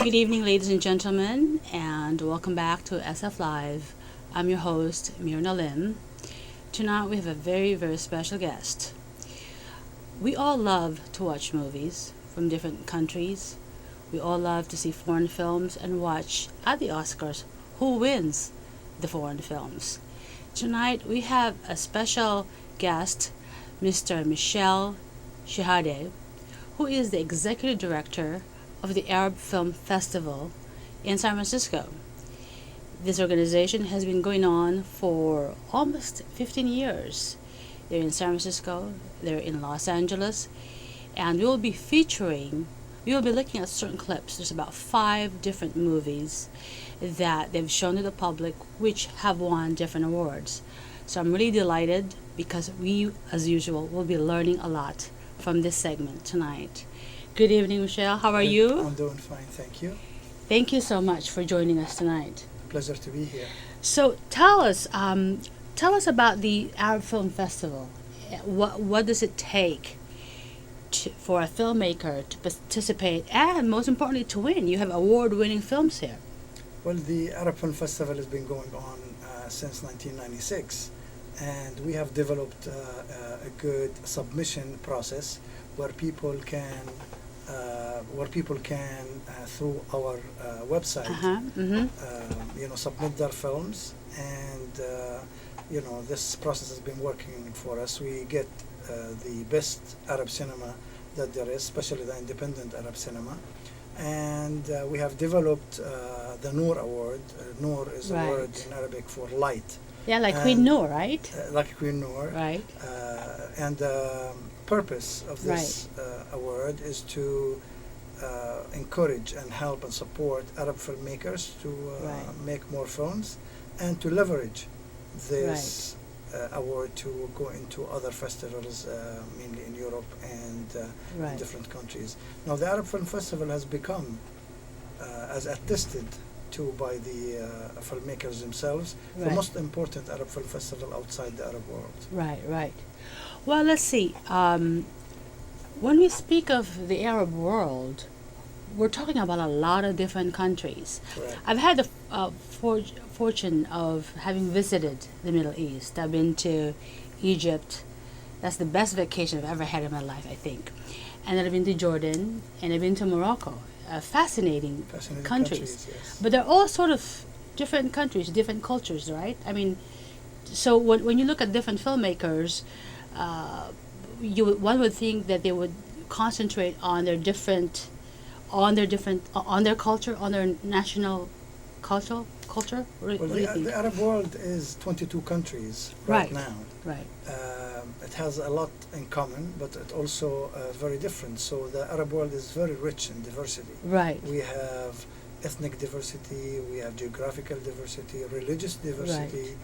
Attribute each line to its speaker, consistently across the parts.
Speaker 1: Good evening, ladies and gentlemen, and welcome back to SF Live. I'm your host, Myrna Lim. Tonight we have a very, very special guest. We all love to watch movies from different countries. We all love to see foreign films and watch at the Oscars who wins the foreign films. Tonight we have a special guest, Mr. Michel Shehadeh, who is the executive director of the Arab Film Festival in San Francisco. This organization has been going on for almost 15 years. They're in San Francisco, they're in Los Angeles, and we will be looking at certain clips. There's about 5 different movies that they've shown to the public which have won different awards. So I'm really delighted because we, as usual, will be learning a lot from this segment tonight. Good evening, Michel. How are you?
Speaker 2: I'm doing fine, thank you.
Speaker 1: Thank you so much for joining us tonight.
Speaker 2: Pleasure to be here.
Speaker 1: So tell us about the Arab Film Festival. What does it take for a filmmaker to participate and, most importantly, to win? You have award-winning films here.
Speaker 2: Well, the Arab Film Festival has been going on since 1996, and we have developed a good submission process where people can through our website, submit their films, and this process has been working for us. We get the best Arab cinema that there is, especially the independent Arab cinema, and we have developed the Noor Award. Noor is a word in Arabic for light.
Speaker 1: Yeah, like Queen Noor, right?
Speaker 2: Like Queen Noor.
Speaker 1: Right.
Speaker 2: And the purpose of this award is to encourage and help and support Arab filmmakers to make more films and to leverage this award to go into other festivals, mainly in Europe and in different countries. Now, the Arab Film Festival has become, as attested to by the filmmakers themselves, the most important Arab Film Festival outside the Arab world.
Speaker 1: Right. Well, let's see. When we speak of the Arab world, we're talking about a lot of different countries.
Speaker 2: Right.
Speaker 1: I've had the fortune of having visited the Middle East. I've been to Egypt. That's the best vacation I've ever had in my life, I think. And then I've been to Jordan, and I've been to Morocco. Fascinating countries.
Speaker 2: Yes.
Speaker 1: But they're all sort of different countries, different cultures, right? I mean, so when you look at different filmmakers, one would think that they would concentrate on their culture, on their national culture. What do you think?
Speaker 2: The Arab world is 22 countries right now.
Speaker 1: Right.
Speaker 2: It has a lot in common, but it also very different. So the Arab world is very rich in diversity.
Speaker 1: Right.
Speaker 2: We have ethnic diversity, we have geographical diversity, religious diversity,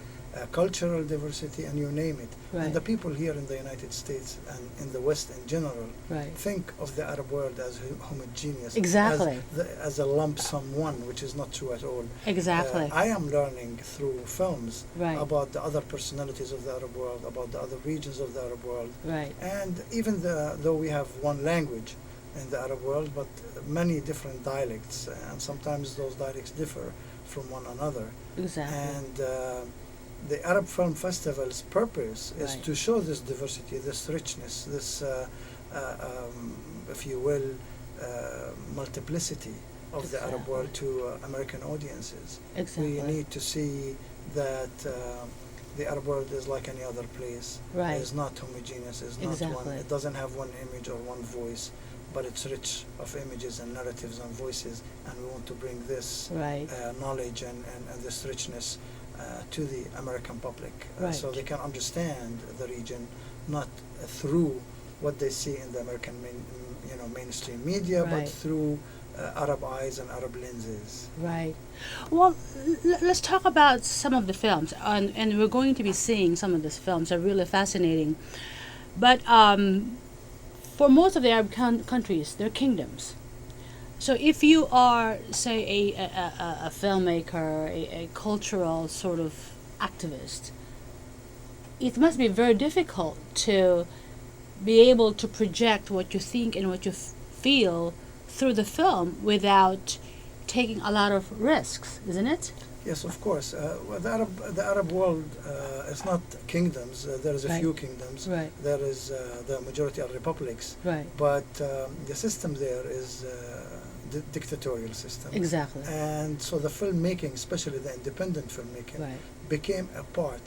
Speaker 2: cultural diversity, and you name it.
Speaker 1: Right.
Speaker 2: And the people here in the United States and in the West in general think of the Arab world as homogeneous,
Speaker 1: exactly,
Speaker 2: as a lump sum one, which is not true at all.
Speaker 1: Exactly.
Speaker 2: I am learning through films
Speaker 1: about
Speaker 2: the other personalities of the Arab world, about the other regions of the Arab world, and even though we have one language in the Arab world, but many different dialects, and sometimes those dialects differ from one another.
Speaker 1: Exactly.
Speaker 2: And the Arab Film Festival's purpose is to show this diversity, this richness, this, if you will, multiplicity of the Arab world to American audiences.
Speaker 1: Exactly.
Speaker 2: We need to see that the Arab world is like any other place. It's not homogeneous. It's not one. It doesn't have one image or one voice, but it's rich of images and narratives and voices. And we want to bring this knowledge and this richness to the American public, so they can understand the region not through what they see in the American mainstream media, but through Arab eyes and Arab lenses.
Speaker 1: Right. Well, let's talk about some of the films, and we're going to be seeing some of these films. Are really fascinating, but for most of the Arab countries, they're kingdoms. So if you are, say, a filmmaker, a cultural sort of activist, it must be very difficult to be able to project what you think and what you feel through the film without taking a lot of risks, isn't it?
Speaker 2: Yes, of course. Well, the Arab world is not kingdoms. There is a
Speaker 1: Right.
Speaker 2: few kingdoms.
Speaker 1: Right.
Speaker 2: There is the majority are republics.
Speaker 1: Right.
Speaker 2: But the system there is dictatorial system.
Speaker 1: Exactly.
Speaker 2: And so the filmmaking, especially the independent filmmaking,
Speaker 1: Right.
Speaker 2: became a part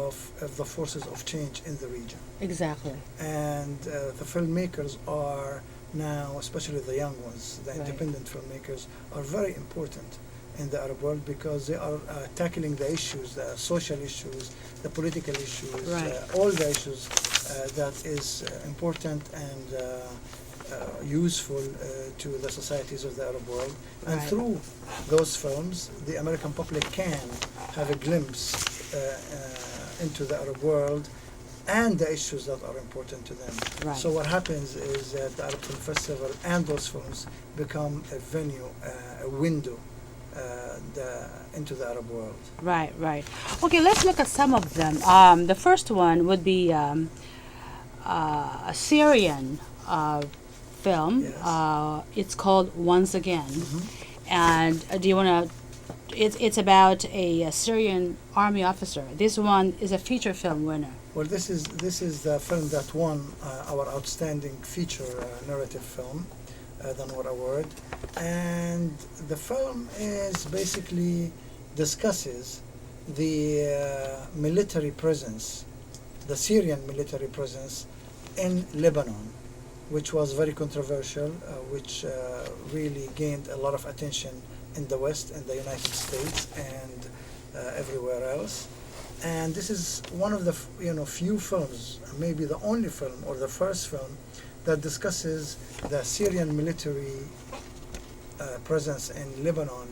Speaker 2: of the forces of change in the region.
Speaker 1: Exactly.
Speaker 2: And the filmmakers are now, especially the young ones, the
Speaker 1: Right.
Speaker 2: independent filmmakers, are very important in the Arab world because they are tackling the issues, the social issues, the political issues,
Speaker 1: Right.
Speaker 2: all the issues that is important and useful to the societies of the Arab world. And
Speaker 1: Right.
Speaker 2: through those films, the American public can have a glimpse into the Arab world and the issues that are important to them.
Speaker 1: Right.
Speaker 2: So what happens is that the Arab Film Festival and those films become a venue, a window into the Arab world.
Speaker 1: Right, right. Okay, let's look at some of them. The first one would be a Syrian film.
Speaker 2: Yes.
Speaker 1: It's called Once Again.
Speaker 2: Mm-hmm.
Speaker 1: And do you want to? It's about a Syrian army officer. This one is a feature film winner.
Speaker 2: Well, this is the film that won our outstanding feature narrative film, the Noor Award, and the film is basically discusses the military presence, the Syrian military presence in Lebanon, which was very controversial, which really gained a lot of attention in the West, in the United States, and everywhere else. And this is one of the few films, maybe the only film or the first film, that discusses the Syrian military presence in Lebanon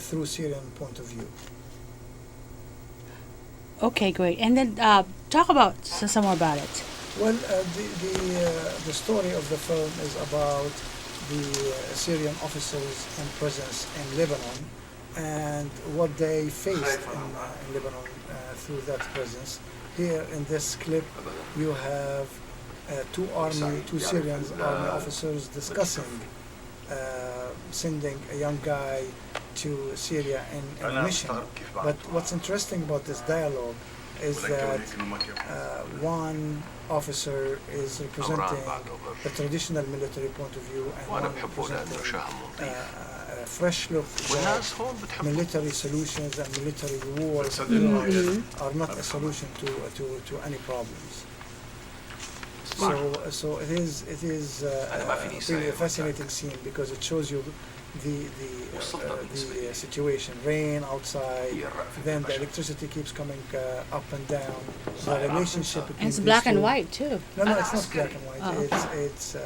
Speaker 2: through Syrian point of view.
Speaker 1: Okay, great. And then talk about some more about it.
Speaker 2: Well, the story of the film is about the Syrian officers and presence in Lebanon and what they faced in Lebanon through that presence. Here in this clip, you have two Syrian army officers discussing sending a young guy to Syria in a mission. But what's interesting about this dialogue is that one officer is representing the traditional military point of view and one representing a fresh look at military solutions and military wars are not a solution to any problems. So it is really a fascinating scene because it shows you the situation, rain outside, then the electricity keeps coming up and down, the relationship between
Speaker 1: And it's
Speaker 2: these
Speaker 1: black and
Speaker 2: two.
Speaker 1: white too.
Speaker 2: No, it's not black and white.
Speaker 1: Oh.
Speaker 2: It's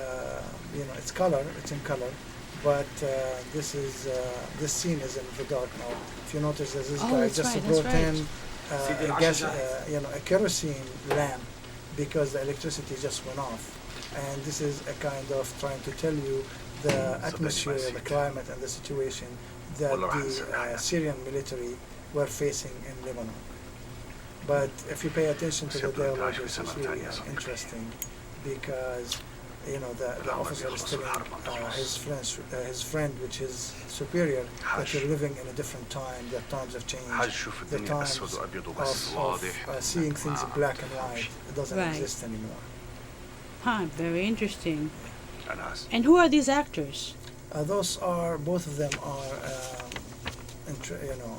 Speaker 2: it's color. It's in color, but this scene is in the dark now. If you notice, there's this guy
Speaker 1: that's
Speaker 2: just
Speaker 1: right,
Speaker 2: brought
Speaker 1: that's
Speaker 2: in a gas, a kerosene lamp because the electricity just went off, and this is a kind of trying to tell you the atmosphere, the climate, and the situation that the Syrian military were facing in Lebanon. But if you pay attention to the dialogue, this is really interesting because the officer is telling his friend, which is superior, that you're living in a different time, that times have changed, the times of seeing things in black and white, it doesn't exist anymore.
Speaker 1: Huh, very interesting. And who are these actors?
Speaker 2: Those are, both of them are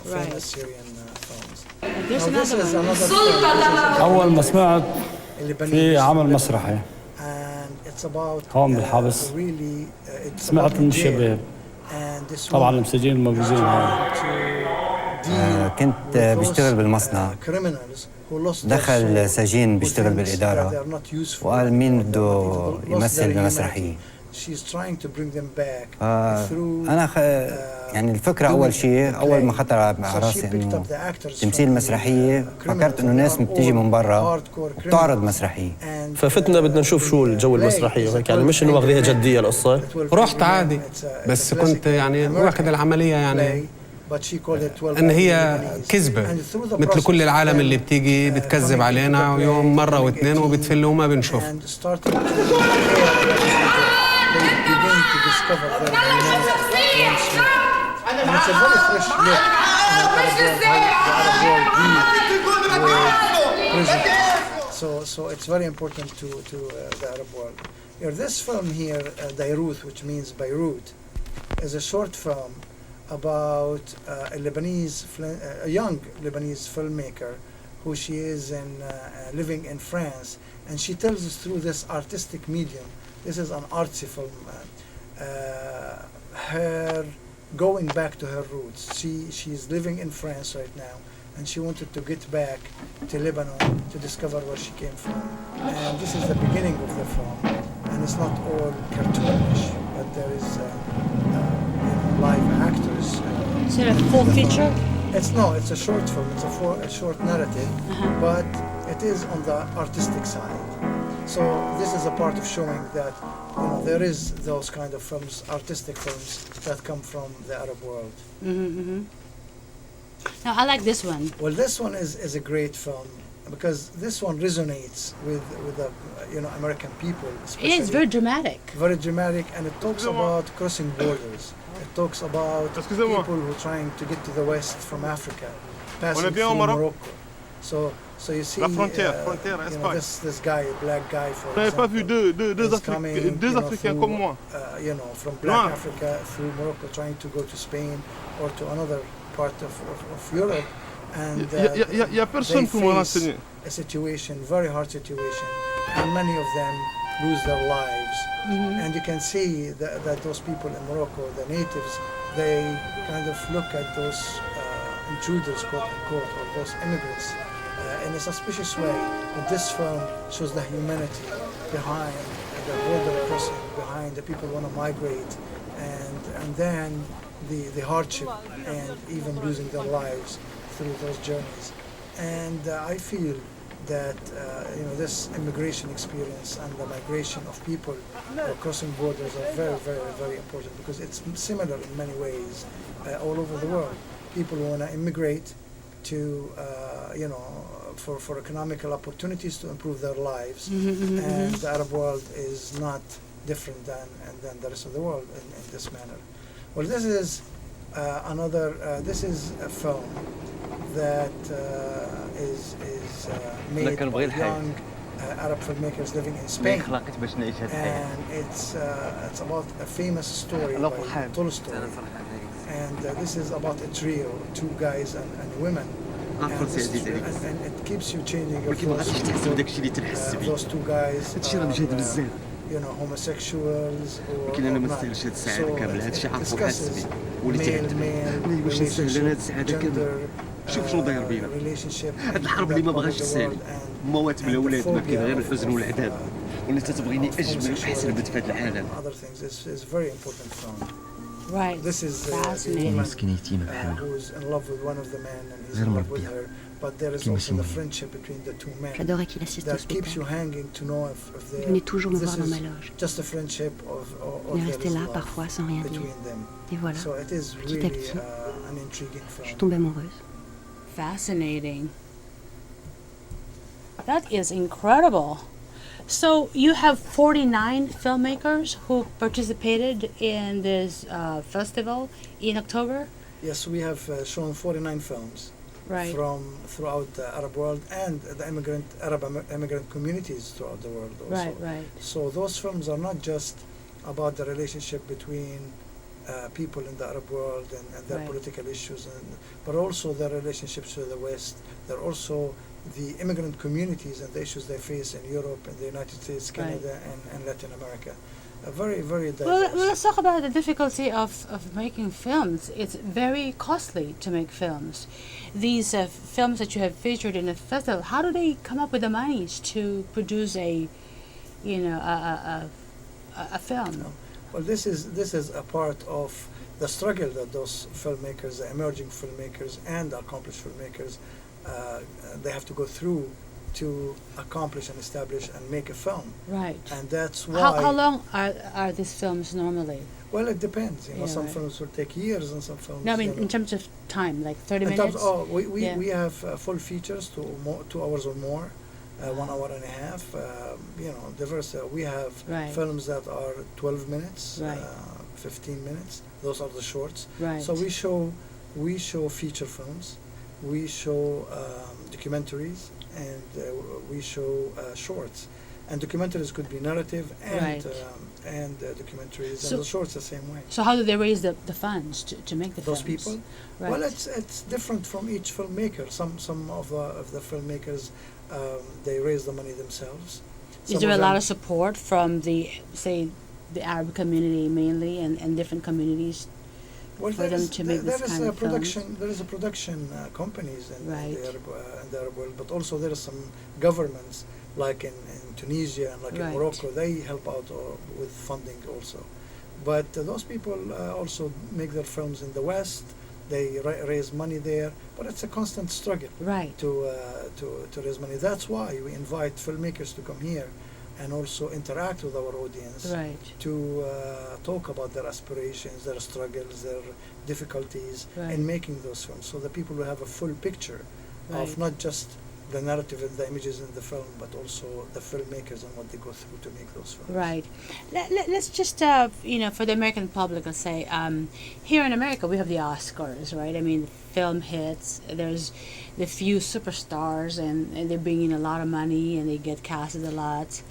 Speaker 2: famous Syrian films.
Speaker 1: There's
Speaker 2: Now, this is
Speaker 1: another
Speaker 2: another
Speaker 1: one.
Speaker 2: film.
Speaker 3: أول ما سمعت في عمل
Speaker 2: Lebanese film.
Speaker 3: مسرحي
Speaker 2: And it's about
Speaker 3: هون بالحبس.
Speaker 2: really it's
Speaker 3: سمعت
Speaker 2: about
Speaker 3: من
Speaker 2: jail.
Speaker 3: الشباب
Speaker 2: And this
Speaker 3: طبعا
Speaker 2: one
Speaker 3: المساجين الموجودين هون
Speaker 2: to deal
Speaker 4: كنت
Speaker 2: with those,
Speaker 4: بشتغل بالمصنع.
Speaker 2: criminals who lost their
Speaker 4: دخل
Speaker 2: soul,
Speaker 4: سجين
Speaker 2: who
Speaker 4: بيشتغل
Speaker 2: thinks that
Speaker 4: بالإدارة
Speaker 2: they are not useful,
Speaker 4: وقال مين
Speaker 2: that
Speaker 4: بده
Speaker 2: they lost
Speaker 4: يمثل
Speaker 2: their
Speaker 4: بمسرحية.
Speaker 2: humanity. She's trying to bring them back through
Speaker 4: أنا يعني الفكرة أول شيء أول ما خطر على راسي إنه تمثيل مسرحية فكرت إنه ناس بتيجي من برا بتعرض مسرحية.
Speaker 5: ففتنا بدنا نشوف شو الجو المسرحي وهيك يعني مش إنه واخذيها جدية القصة.
Speaker 6: رحت عادي بس كنت يعني واخد العملية يعني إن هي كذبة مثل كل العالم اللي بتيجي بتكذب علينا ويوم مرة واثنين وبتفل وما بنشوف.
Speaker 2: once making. And it's a very fresh look in the Arab world, how the Arab world deals with prisoners. So it's very important to the Arab world. Here, this film here, Dairuth, which means Beirut, is a short film about a young Lebanese filmmaker who she is living in France, and she tells us through this artistic medium. This is an artsy film. Her going back to her roots. She's living in France right now, and she wanted to get back to Lebanon to discover where she came from. And this is the beginning of the film, and it's not all cartoonish, but there is live actors.
Speaker 1: Is it a full feature?
Speaker 2: It's a short film. It's a short narrative, but it is on the artistic side. So this is a part of showing that there is those kind of films, artistic films that come from the Arab world.
Speaker 1: Now I like this one.
Speaker 2: Well, this one is a great film because this one resonates with the American people.
Speaker 1: It is very dramatic.
Speaker 2: Very dramatic, and it talks about crossing borders. It talks about people who are trying to get to the West from Africa, passing through Morocco. So you see, this guy, a black guy, for example, is coming, from Black Africa through Morocco, trying to go to Spain or to another part of Europe, and they face a situation, very hard situation, and many of them lose their lives. And you can see that those people in Morocco, the natives, they kind of look at those intruders, quote unquote, or those immigrants in a suspicious way. But this film shows the humanity behind the border crossing, behind the people who want to migrate, and then the hardship and even losing their lives through those journeys. And I feel that this immigration experience and the migration of people crossing borders are very, very, very important because it's similar in many ways all over the world. People want to immigrate to, for economical opportunities to improve their lives, and the Arab world is not different than the rest of the world in this manner. Well, this is this is a film that is made by young Arab filmmakers living in Spain, and it's about a famous story by Tolstoy, and this is about a trio, two guys and women, and it keeps you changing your thoughts. Those two guys homosexuals or not. So it discusses male relationship, gender relationship,
Speaker 7: هاد الحرب اللي ما بغاش تسالي موات من الاولاد ما كاين غير الحزن والعذاب واللي تتبغيني اجمل واحسن بنت في هذا العالم.
Speaker 2: Other things is very important film.
Speaker 1: Right.
Speaker 2: This is
Speaker 1: fascinating.
Speaker 2: who's in love with one of the men and he's in love with her, but there is also the friendship between the two men.
Speaker 8: J'adorais qu'il assiste au
Speaker 2: That keeps you
Speaker 8: spectacle.
Speaker 2: hanging to know if
Speaker 8: Il venait toujours me voir dans ma loge.
Speaker 2: just a friendship or
Speaker 8: Il
Speaker 2: there
Speaker 8: restait
Speaker 2: is
Speaker 8: là
Speaker 2: love
Speaker 8: parfois sans rien dire.
Speaker 2: between them.
Speaker 8: Et voilà,
Speaker 2: So it is
Speaker 8: petit à
Speaker 2: really
Speaker 8: petit,
Speaker 2: an intriguing
Speaker 8: je
Speaker 2: film.
Speaker 8: tombe amoureuse.
Speaker 1: Fascinating. That is incredible. So you have 49 filmmakers who participated in this festival in October?
Speaker 2: Yes, we have shown 49 films
Speaker 1: Right.
Speaker 2: from throughout the Arab world and the Arab immigrant communities throughout the world also.
Speaker 1: Right.
Speaker 2: So those films are not just about the relationship between people in the Arab world and their
Speaker 1: Right.
Speaker 2: political issues, but also their relationships with the West. They're also the immigrant communities and the issues they face in Europe, in the United States, Canada, and Latin America. Very, very diverse.
Speaker 1: Well, let's talk about the difficulty of making films. It's very costly to make films. These films that you have featured in the festival, how do they come up with the monies to produce a film?
Speaker 2: Well, this is a part of the struggle that those filmmakers, the emerging filmmakers and the accomplished filmmakers, they have to go through to accomplish and establish and make a film.
Speaker 1: Right.
Speaker 2: And that's why.
Speaker 1: How long are these films normally?
Speaker 2: Well, it depends. Some
Speaker 1: right.
Speaker 2: films will take years, and some films.
Speaker 1: No, I mean in terms of time, like 30 minutes.
Speaker 2: We have full features, 2 hours or more, 1 hour and a half. Diverse. We have
Speaker 1: Right.
Speaker 2: films that are 12 minutes.
Speaker 1: Right.
Speaker 2: 15 minutes. Those are the shorts.
Speaker 1: Right.
Speaker 2: So we show feature films, we show documentaries, and we show shorts. And documentaries could be narrative and documentaries, and the shorts the same way.
Speaker 1: So how do they raise the funds to make the
Speaker 2: those
Speaker 1: films?
Speaker 2: people?
Speaker 1: Right.
Speaker 2: Well, it's different from each filmmaker. Some of the filmmakers they raise the money themselves.
Speaker 1: Is there a lot of support from the Arab community mainly and different communities for them to make this kind of films?
Speaker 2: There is a production companies in the Arab world, but also there are some governments like in Tunisia and like in Morocco. They help out with funding also. But those people also make their films in the West. They raise money there, but it's a constant struggle to raise money. That's why we invite filmmakers to come here and also interact with our audience to talk about their aspirations, their struggles, their difficulties in making those films, so the people will have a full picture of not just the narrative and the images in the film, but also the filmmakers and what they go through to make those films.
Speaker 1: Right. Let's just, for the American public, let's say, here in America we have the Oscars, right? I mean, film hits, there's the few superstars, and they bring in a lot of money, and they get casted a lot.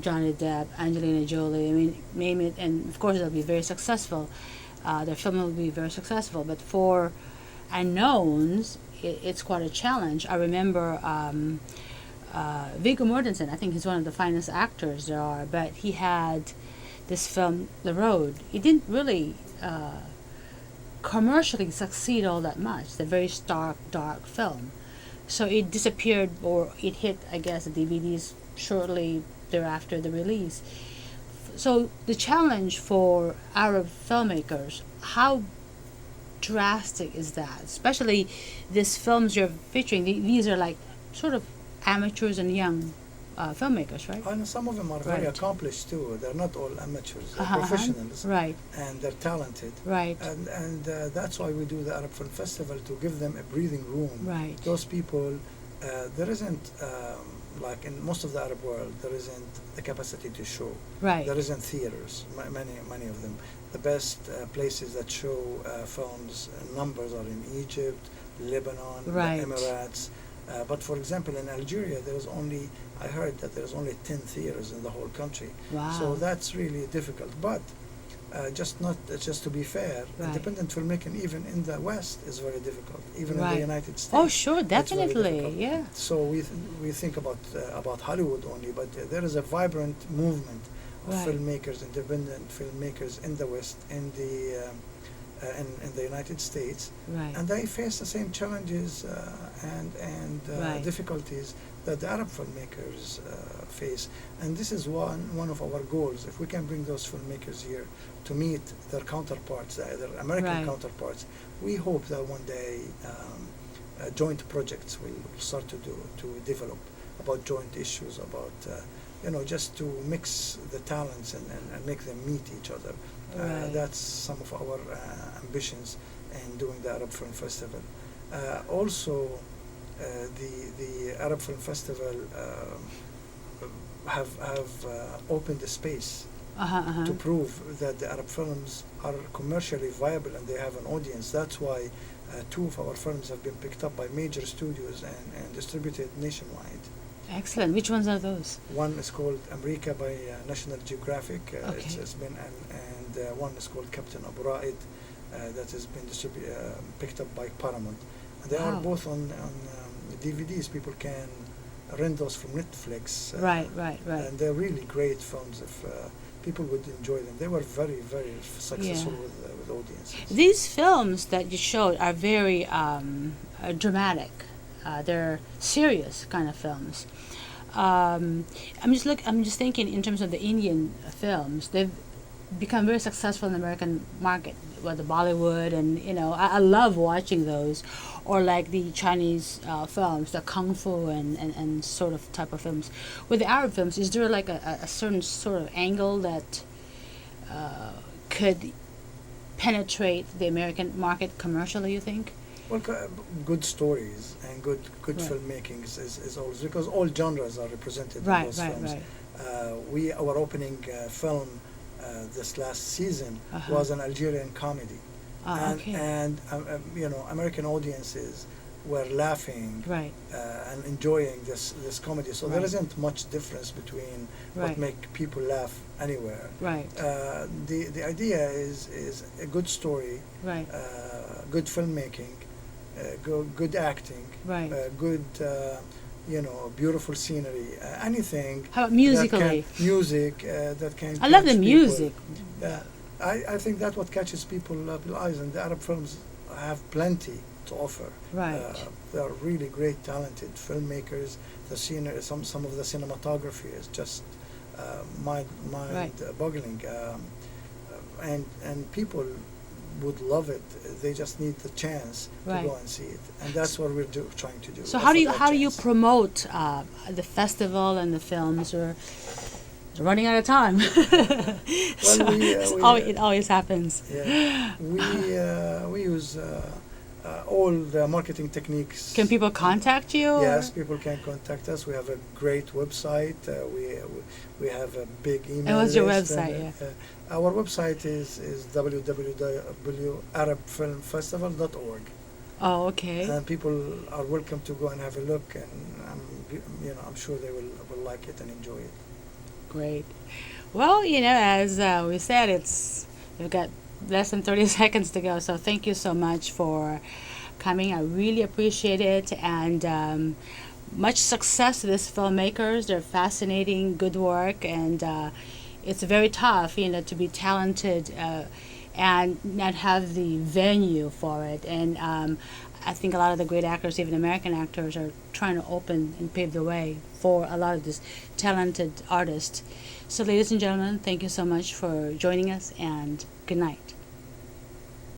Speaker 1: Johnny Depp, Angelina Jolie, I mean, name it, and of course they'll be very successful. Their film will be very successful, but for unknowns, it's quite a challenge. I remember Viggo Mortensen. I think he's one of the finest actors there are, but he had this film, The Road. It didn't really commercially succeed all that much. It's a very stark, dark film. So it disappeared, or it hit, I guess, the DVDs shortly thereafter the release. So the challenge for Arab filmmakers, how drastic is that? Especially these films you're featuring, these are like sort of amateurs and young filmmakers, right?
Speaker 2: And some of them are very accomplished too. They're not all amateurs, they're professionals, and they're talented, and that's why we do the Arab Film Festival, to give them a breathing room. Those people, there isn't like in most of the Arab world, there isn't the capacity to show. There isn't theaters, many of them. The best places that show films numbers are in Egypt, Lebanon, the Emirates. But for example, in Algeria, I heard that there's only 10 theaters in the whole country. So that's really difficult. But just to be fair, independent filmmaking even in the West is very difficult, even in the United States.
Speaker 1: Oh, sure, definitely, yeah.
Speaker 2: So we think about Hollywood only, but there is a vibrant movement of filmmakers, independent filmmakers in the West, in the United States, and they face the same challenges and difficulties that the Arab filmmakers face. And this is one of our goals. If we can bring those filmmakers here to meet their counterparts, their American counterparts, we hope that one day joint projects will start to develop about joint issues, about just to mix the talents and make them meet each other. That's some of our ambitions in doing the Arab Film Festival. Also, the Arab Film Festival have opened a space to prove that the Arab films are commercially viable and they have an audience. That's why 2 of our films have been picked up by major studios and distributed nationwide.
Speaker 1: Excellent. Which ones are those?
Speaker 2: One is called America by National Geographic. It's been and one is called Captain Abu Raid that has been picked up by Paramount. And they are both on DVDs. People can rent those from Netflix.
Speaker 1: Right.
Speaker 2: And they're really great films if people would enjoy them. They were very, very successful with audiences.
Speaker 1: These films that you showed are very dramatic. They're serious kind of films. I'm just thinking in terms of the Indian films. They've become very successful in the American market, the Bollywood, and I love watching those, or like the Chinese films, the kung fu and sort of type of films. With the Arab films, is there like a certain sort of angle that could penetrate the American market commercially, you think?
Speaker 2: Well, good stories and good filmmaking is always, because all genres are represented in those films. Our opening film this last season was an Algerian comedy. And American audiences were laughing and enjoying this comedy. So there isn't much difference between what make people laugh anywhere. The idea is a good story, good filmmaking, good acting, good beautiful scenery, anything.
Speaker 1: How about musically?
Speaker 2: Music that can.
Speaker 1: I love the music.
Speaker 2: I think that's what catches people's eyes, and the Arab films have plenty to offer. They are really great, talented filmmakers. The scenery, some of the cinematography is just mind-boggling, and people would love it. They just need the chance to go and see it, and that's what we're trying to do.
Speaker 1: So how do you promote the festival and the films? Or running out of time. It always happens.
Speaker 2: Yeah. We use all the marketing techniques.
Speaker 1: Can people contact you?
Speaker 2: Yes, people can contact us. We have a great website. We have a big email.
Speaker 1: And what's your website?
Speaker 2: Our website is www.arabfilmfestival.org.
Speaker 1: Oh, okay.
Speaker 2: And people are welcome to go and have a look, and I'm sure they will like it and enjoy it.
Speaker 1: Great. Well, as we said, we've got less than 30 seconds to go. So thank you so much for coming. I really appreciate it, and much success to these filmmakers. They're fascinating, good work, and it's very tough, to be talented and not have the venue for it. And I think a lot of the great actors, even American actors, are trying to open and pave the way for a lot of these talented artists. So ladies and gentlemen, thank you so much for joining us, and good night.